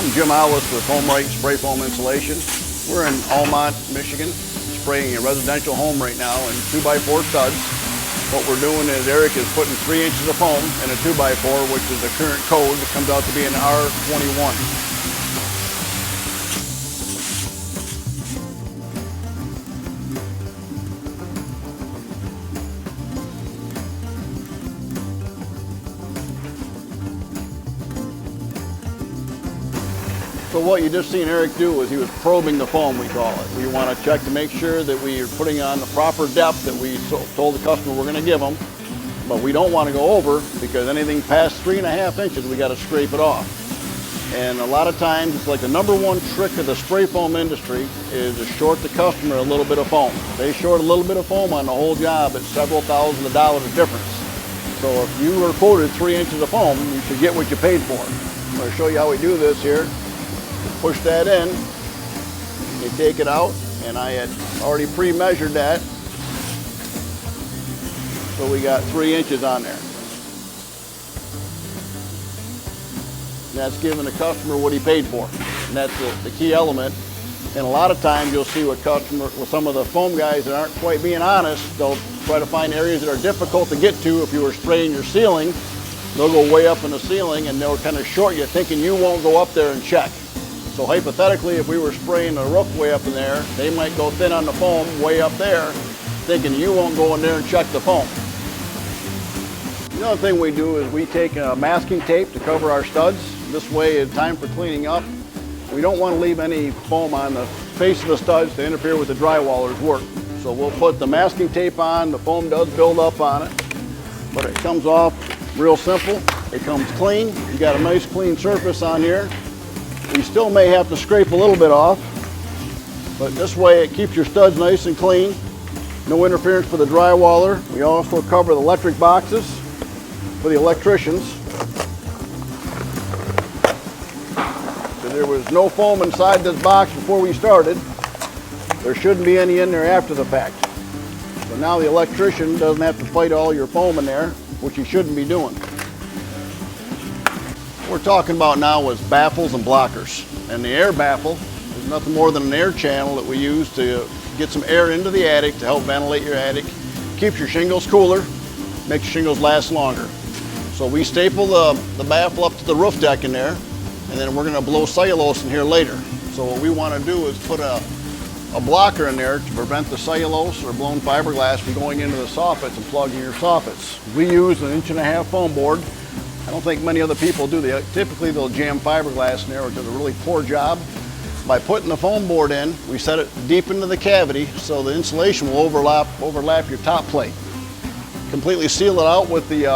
I'm Jim Ahles with FoamRite Spray Foam Insulation. We're in Almont, Michigan, spraying a residential home right now in 2x4 studs. What we're doing is Eric is putting 3 inches of foam in a 2x4, which is the current code that comes out to be an R21. So what you just seen Eric do is he was probing the foam, we call it. We want to check to make sure that we are putting on the proper depth that we told the customer we're going to give them. But we don't want to go over, because anything past 3.5 inches, we got to scrape it off. And a lot of times, it's like the #1 trick of the spray foam industry is to short the customer a little bit of foam. They short a little bit of foam on the whole job, it's several thousands of dollars of difference. So if you were quoted 3 inches of foam, you should get what you paid for. I'm going to show you how we do this here. Push that in, you take it out, and I had already pre-measured that, so we got 3 inches on there. And that's giving the customer what he paid for, and that's the key element. And a lot of times you'll see with some of the foam guys that aren't quite being honest, they'll try to find areas that are difficult to get to. If you were spraying your ceiling, they'll go way up in the ceiling and they'll kind of short you, thinking you won't go up there and check. So hypothetically, if we were spraying the roof way up in there, they might go thin on the foam way up there, thinking you won't go in there and check the foam. The other thing we do is we take masking tape to cover our studs. This way, in time for cleaning up, we don't want to leave any foam on the face of the studs to interfere with the drywaller's work. So we'll put the masking tape on, the foam does build up on it, but it comes off real simple. It comes clean. You got a nice clean surface on here. You still may have to scrape a little bit off, but this way it keeps your studs nice and clean. No interference for the drywaller. We also cover the electric boxes for the electricians. So there was no foam inside this box before we started. There shouldn't be any in there after the fact. So now the electrician doesn't have to fight all your foam in there, which he shouldn't be doing. What we're talking about now is baffles and blockers. And the air baffle is nothing more than an air channel that we use to get some air into the attic to help ventilate your attic. Keeps your shingles cooler, makes your shingles last longer. So we staple the baffle up to the roof deck in there, and then we're going to blow cellulose in here later. So what we want to do is put a blocker in there to prevent the cellulose or blown fiberglass from going into the soffits and plugging your soffits. We use an 1.5 inch foam board. I don't think many other people do. Typically they'll jam fiberglass in there, which is a really poor job. By putting the foam board in, we set it deep into the cavity so the insulation will overlap your top plate. Completely seal it out with the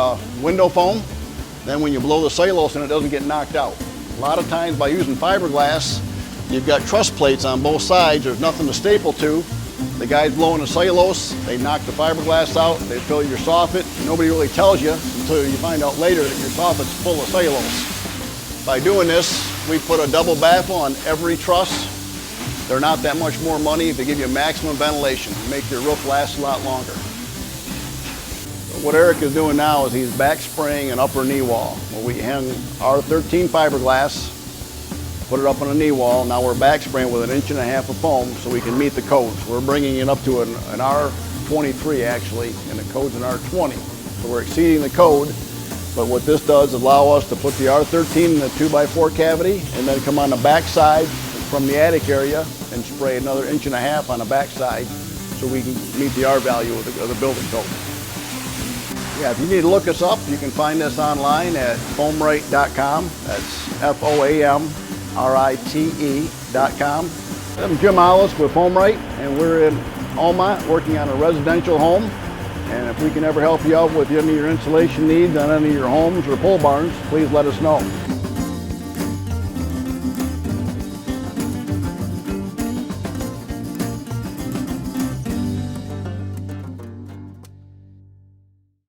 window foam. Then when you blow the cellulose in, it doesn't get knocked out. A lot of times by using fiberglass, you've got truss plates on both sides. There's nothing to staple to. The guys blowing the cellulose, they knock the fiberglass out, they fill your soffit. Nobody really tells you until you find out later that your soffit's full of cellulose. By doing this, we put a double baffle on every truss. They're not that much more money. They give you maximum ventilation, make your roof last a lot longer. What Eric is doing now is he's back spraying an upper knee wall. Well, we hang R13 fiberglass, put it up on a knee wall. Now we're back spraying with an 1.5 inches of foam so we can meet the codes. We're bringing it up to an R23 actually, and the code's an R20. So we're exceeding the code, but what this does is allow us to put the R13 in the 2x4 cavity and then come on the back side from the attic area and spray another 1.5 inches on the back side so we can meet the R value of the building code. Yeah, if you need to look us up, you can find us online at FoamRite.com. That's FoamRite.com. I'm Jim Ahles with FoamRite, and we're in Almont working on a residential home. And if we can ever help you out with any of your insulation needs on any of your homes or pole barns, please let us know.